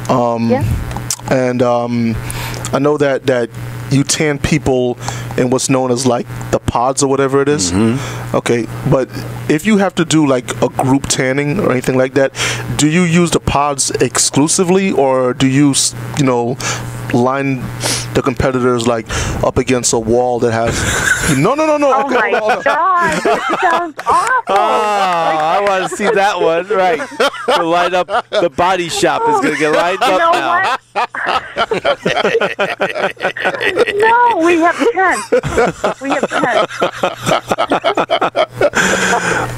And I know that you tan people in what's known as like the pods or whatever it is. Okay, but if you have to do like a group tanning or anything like that, do you use the pods exclusively, or do you, you know, line the competitors like up against a wall that has no.
Oh my God, that sounds awful.
I want to see that one. Right, to line up the body shop is going to get lined up now.
No, we have 10. We have 10.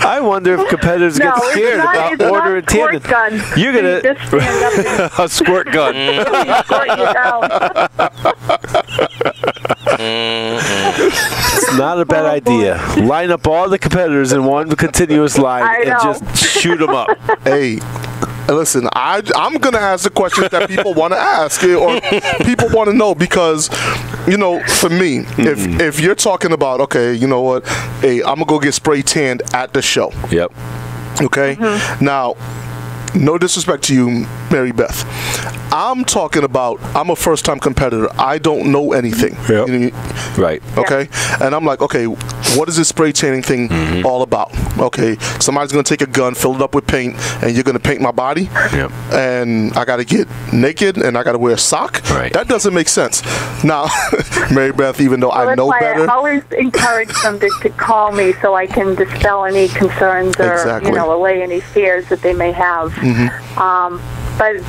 I wonder if competitors get scared about ordering tanning. You're going to a squirt gun. It's not a bad idea. Line up all the competitors in one continuous line and just shoot them up.
Hey, listen, I'm going to ask the questions that people want to ask, or people want to know, because, you know, for me, if you're talking about, okay, you know what, hey, I'm going to go get spray tanned at the show.
Yep.
Okay? Now, no disrespect to you, Mary Beth. I'm talking about, I'm a first-time competitor. I don't know anything.
Yep.
You know,
right.
Okay? And I'm like, okay, what is this spray tanning thing all about? Okay, somebody's going to take a gun, fill it up with paint, and you're going to paint my body?
Yep.
And I got to get naked, and I got to wear a sock?
Right.
That doesn't make sense. Now, Mary Beth, even though I know better.
I always encourage them to call me so I can dispel any concerns or, you know, allay any fears that they may have.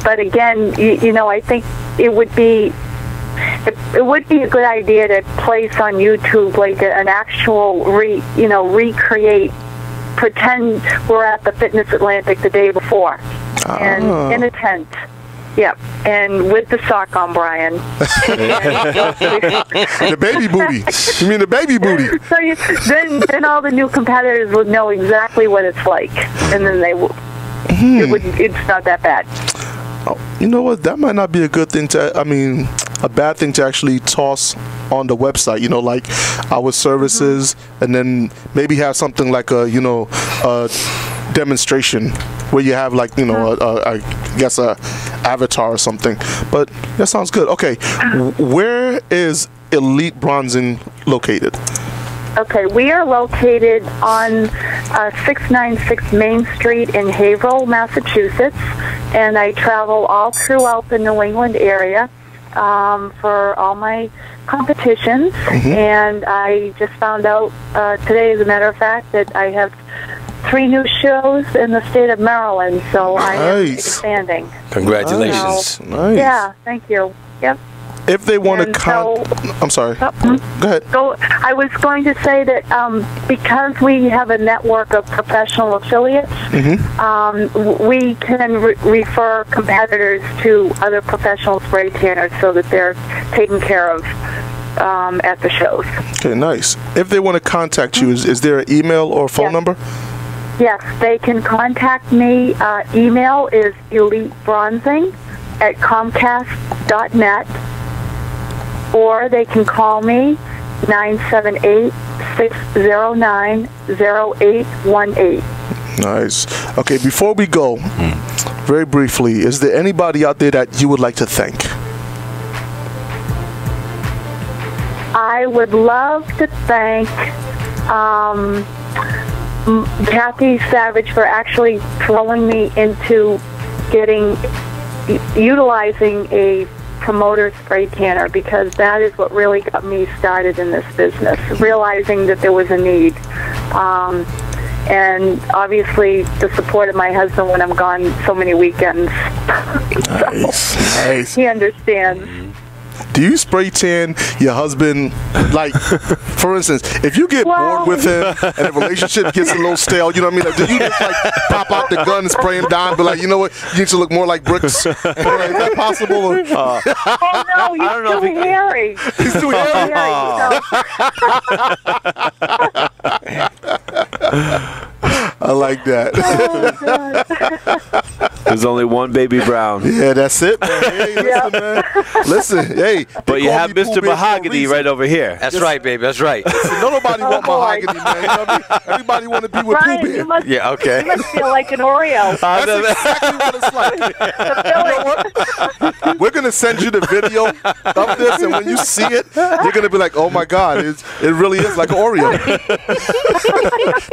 But again, you know, I think it would be a good idea to place on YouTube like an actual recreate, pretend we're at the Fitness Atlantic the day before, and in a tent. Yep, and with the sock on, Brian.
The baby booty. You mean the baby booty?
So then all the new competitors would know exactly what it's like, and then they will. It's not that bad.
Oh, you know what? That might not be a good thing to, I mean, a bad thing to actually toss on the website, you know, like our services, and then maybe have something like a, you know, a demonstration where you have like, you know, I guess a avatar or something. But that sounds good. Okay, where is Elite Bronzing located?
Okay, we are located on 696 Main Street in Haverhill, Massachusetts, and I travel all throughout the New England area for all my competitions. And I just found out today, as a matter of fact, that I have 3 new shows in the state of Maryland, so I am expanding.
Congratulations.
Nice.
Yeah, thank you. Yep.
If they want to I'm sorry. Go ahead.
I was going to say that because we have a network of professional affiliates, we can refer competitors to other professional spray tanners so that they're taken care of at the shows. Okay,
nice. If they want to contact you, is there an email or phone number?
Yes, they can contact me. Email is elitebronzing@comcast.net. Or they can call me, 978-609-0818.
Nice. Okay, before we go, very briefly, is there anybody out there that you would like to thank?
I would love to thank Kathy Savage for actually throwing me into utilizing a promoter spray tanner, because that is what really got me started in this business, realizing that there was a need. And obviously the support of my husband when I'm gone so many weekends.
Nice.
He understands.
Do you spray tan your husband? Like, for instance, if you get bored with him and the relationship gets a little stale, you know what I mean? Like, do you just like pop out the gun and spray him down, but like, you know what? You need to look more like bricks. Is that possible? Or,
oh no, he's too hairy.
He's too hairy. I like that.
There's only one baby Brown.
Yeah, that's it, man. Hey, listen, man. Listen, hey.
But you have Mr. Mahogany right over here.
That's right, baby. That's right.
Listen, nobody want Mahogany, man. You know what I mean? Everybody want to be with Pooh Bear.
Yeah, okay.
You must feel like an Oreo.
That's exactly what it's like. You know what? We're going to send you the video of this, and when you see it, you're going to be like, oh, my God, it really is like an Oreo.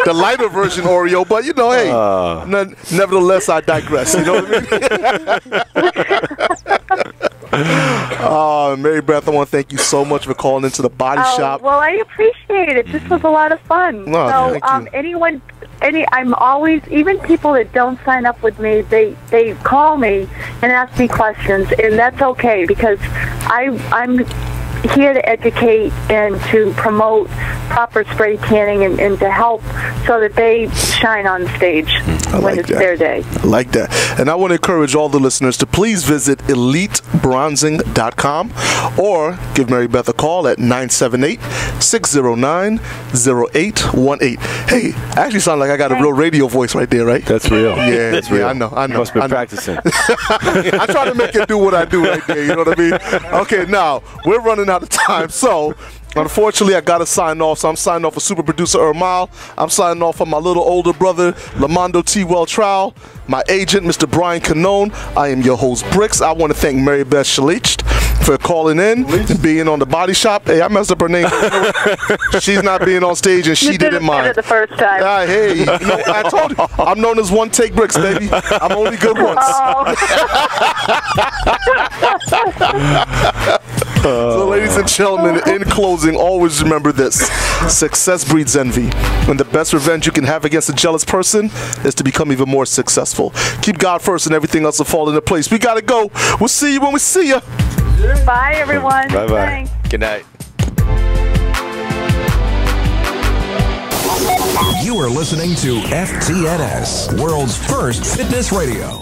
The lighter version Oreo, but, you know, hey, nevertheless, I digress. You know what I mean? Mary Beth, I want to thank you so much for calling into the body shop.
Well, I appreciate it. This was a lot of fun.
Oh,
I'm always, even people that don't sign up with me, they call me and ask me questions, and that's okay, because I'm here to educate and to promote proper spray tanning and to help so that they shine on stage when it's their day.
I like that. And I want to encourage all the listeners to please visit elitebronzing.com or give Mary Beth a call at 978-609-0818. Hey, I actually sound like I got a real radio voice right there, right?
That's real.
Yeah,
that's real.
I know.
Must be practicing.
I try to make it do what I do right there, you know what I mean? Okay, now, we're running out of time, so unfortunately, I got to sign off, so I'm signing off for super producer Ermal. I'm signing off for my little older brother, Lamando Trowell, my agent, Mr. Brian Cannone. I am your host, Bricks. I want to thank Mary Beth Schlichte for calling in and being on the body shop. Hey, I messed up her name. She's not being on stage, and she didn't mind.
The first time.
Hey, you know, I told you, I'm known as One Take Bricks, baby. I'm only good once. So, ladies and gentlemen, in closing, always remember this: success breeds envy, and the best revenge you can have against a jealous person is to become even more successful. Keep God first, and everything else will fall into place. We gotta go. We'll see you when we see you.
Bye, everyone.
Bye-bye.
Thanks.
Good night.
You are listening to FTNS, world's first fitness radio.